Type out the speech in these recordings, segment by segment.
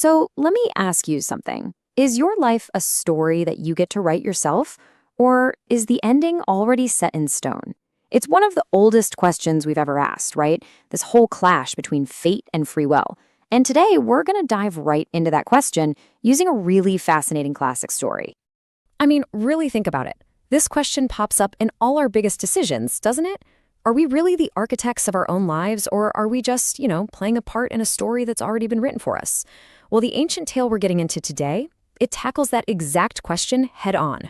So let me ask you something. Is your life a story that you get to write yourself, or is the ending already set in stone? It's one of the oldest questions we've ever asked, right? This whole clash between fate and free will. And today, we're going to dive right into that question using a really fascinating classic story. I mean, really think about it. This question pops up in all our biggest decisions, doesn't it? Are we really the architects of our own lives, or are we just, playing a part in a story that's already been written for us? Well, the ancient tale we're getting into today, it tackles that exact question head on.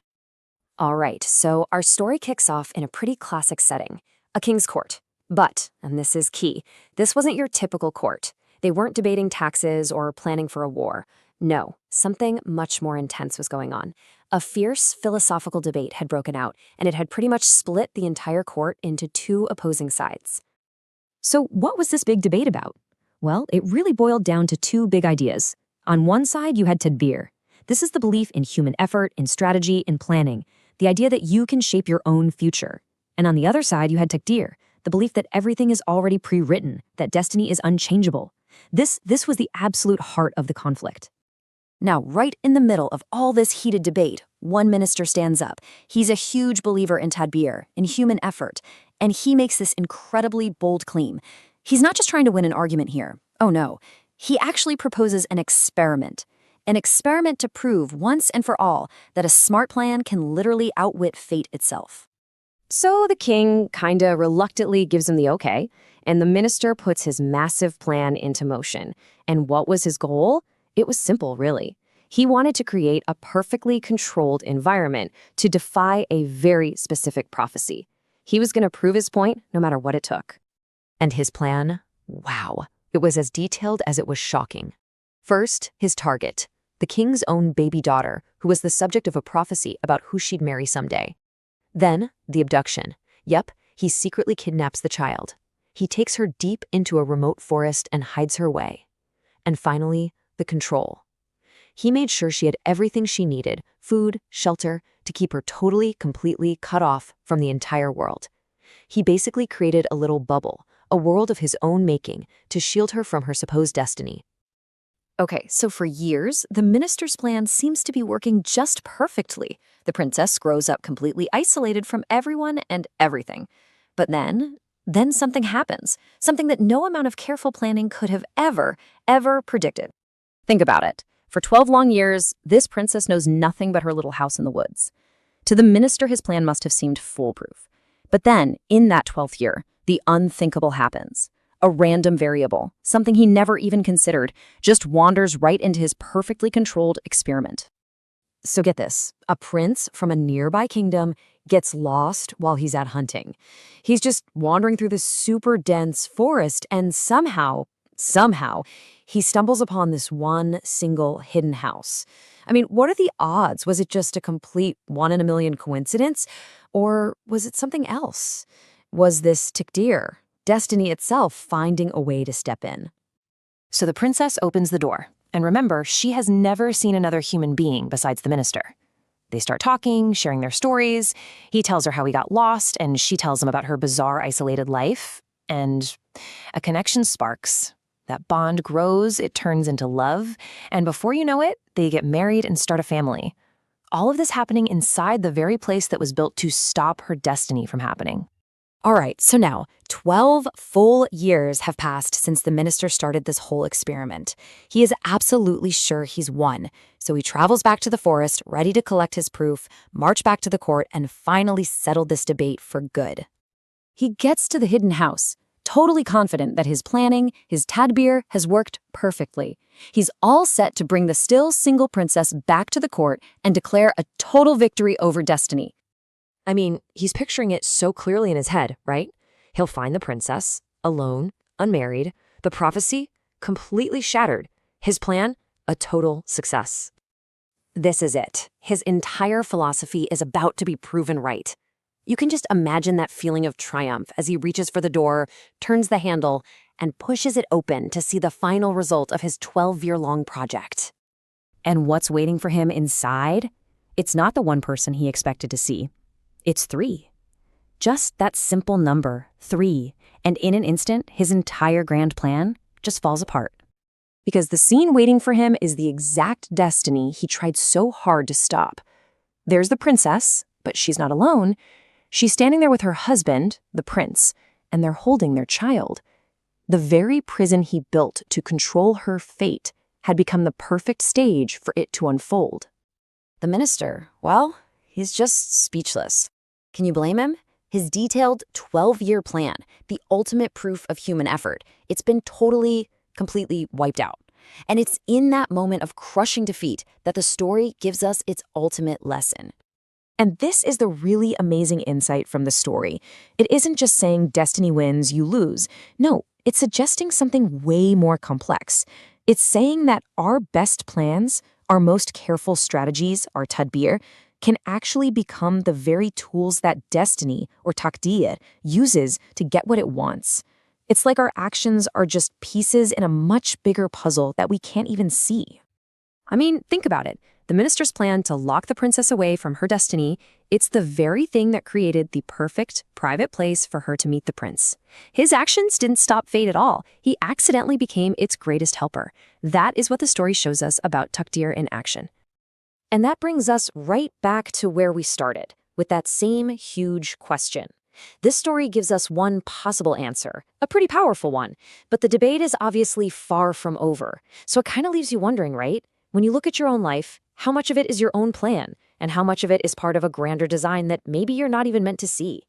All right, so our story kicks off in a pretty classic setting, a king's court. But, and this is key, this wasn't your typical court. They weren't debating taxes or planning for a war. No, something much more intense was going on. A fierce philosophical debate had broken out, and it had pretty much split the entire court into two opposing sides. So what was this big debate about? Well, it really boiled down to two big ideas. On one side, you had tadbir. This is the belief in human effort, in strategy, in planning, the idea that you can shape your own future. And on the other side, you had takdir, the belief that everything is already pre-written, that destiny is unchangeable. This was the absolute heart of the conflict. Now, right in the middle of all this heated debate, one minister stands up. He's a huge believer in tadbir, in human effort, and he makes this incredibly bold claim. He's not just trying to win an argument here. Oh no, he actually proposes an experiment to prove once and for all that a smart plan can literally outwit fate itself. So the king kinda reluctantly gives him the okay, and the minister puts his massive plan into motion. And what was his goal? It was simple, really. He wanted to create a perfectly controlled environment to defy a very specific prophecy. He was going to prove his point no matter what it took. And his plan? Wow. It was as detailed as it was shocking. First, his target, the king's own baby daughter, who was the subject of a prophecy about who she'd marry someday. Then, the abduction. Yep, he secretly kidnaps the child. He takes her deep into a remote forest and hides her away. And finally, the control. He made sure she had everything she needed, food, shelter, to keep her totally, completely cut off from the entire world. He basically created a little bubble, a world of his own making, to shield her from her supposed destiny. Okay, so for years, the minister's plan seems to be working just perfectly. The princess grows up completely isolated from everyone and everything. But then something happens, something that no amount of careful planning could have ever predicted. Think about it. For 12 long years, this princess knows nothing but her little house in the woods. To the minister, his plan must have seemed foolproof. But then, in that 12th year, the unthinkable happens. A random variable, something he never even considered, just wanders right into his perfectly controlled experiment. So get this, a prince from a nearby kingdom gets lost while he's out hunting. He's just wandering through this super dense forest, and somehow, he stumbles upon this one single hidden house. I mean, what are the odds? Was it just a complete one-in-a-million coincidence? Or was it something else? Was this takdir, destiny itself, finding a way to step in? So the princess opens the door. And remember, she has never seen another human being besides the minister. They start talking, sharing their stories. He tells her how he got lost, and she tells him about her bizarre, isolated life. And a connection sparks. That bond grows, it turns into love, and before you know it, they get married and start a family. All of this happening inside the very place that was built to stop her destiny from happening. All right, so now, 12 full years have passed since the minister started this whole experiment. He is absolutely sure he's won, so he travels back to the forest, ready to collect his proof, march back to the court, and finally settle this debate for good. He gets to the hidden house, totally confident that his planning, his tadbir, has worked perfectly. He's all set to bring the still single princess back to the court and declare a total victory over destiny. I mean, he's picturing it so clearly in his head, right? He'll find the princess, alone, unmarried, the prophecy, completely shattered. His plan, a total success. This is it. His entire philosophy is about to be proven right. You can just imagine that feeling of triumph as he reaches for the door, turns the handle, and pushes it open to see the final result of his 12-year-long project. And what's waiting for him inside? It's not the one person he expected to see. It's 3. Just that simple number, 3. And in an instant, his entire grand plan just falls apart. because the scene waiting for him is the exact destiny he tried so hard to stop. There's the princess, but she's not alone. She's standing there with her husband, the prince, and they're holding their child. The very prison he built to control her fate had become the perfect stage for it to unfold. The minister, well, he's just speechless. Can you blame him? His detailed 12-year plan, the ultimate proof of human effort, it's been totally, completely wiped out. And it's in that moment of crushing defeat that the story gives us its ultimate lesson. And this is the really amazing insight from the story. It isn't just saying destiny wins, you lose. No, it's suggesting something way more complex. It's saying that our best plans, our most careful strategies, our tadbir, can actually become the very tools that destiny, or takdir, uses to get what it wants. It's like our actions are just pieces in a much bigger puzzle that we can't even see. I mean, think about it. The minister's plan to lock the princess away from her destiny, it's the very thing that created the perfect, private place for her to meet the prince. His actions didn't stop fate at all. He accidentally became its greatest helper. That is what the story shows us about takdir in action. And that brings us right back to where we started, with that same huge question. This story gives us one possible answer, a pretty powerful one, but the debate is obviously far from over. So it kind of leaves you wondering, right? When you look at your own life, how much of it is your own plan, and how much of it is part of a grander design that maybe you're not even meant to see?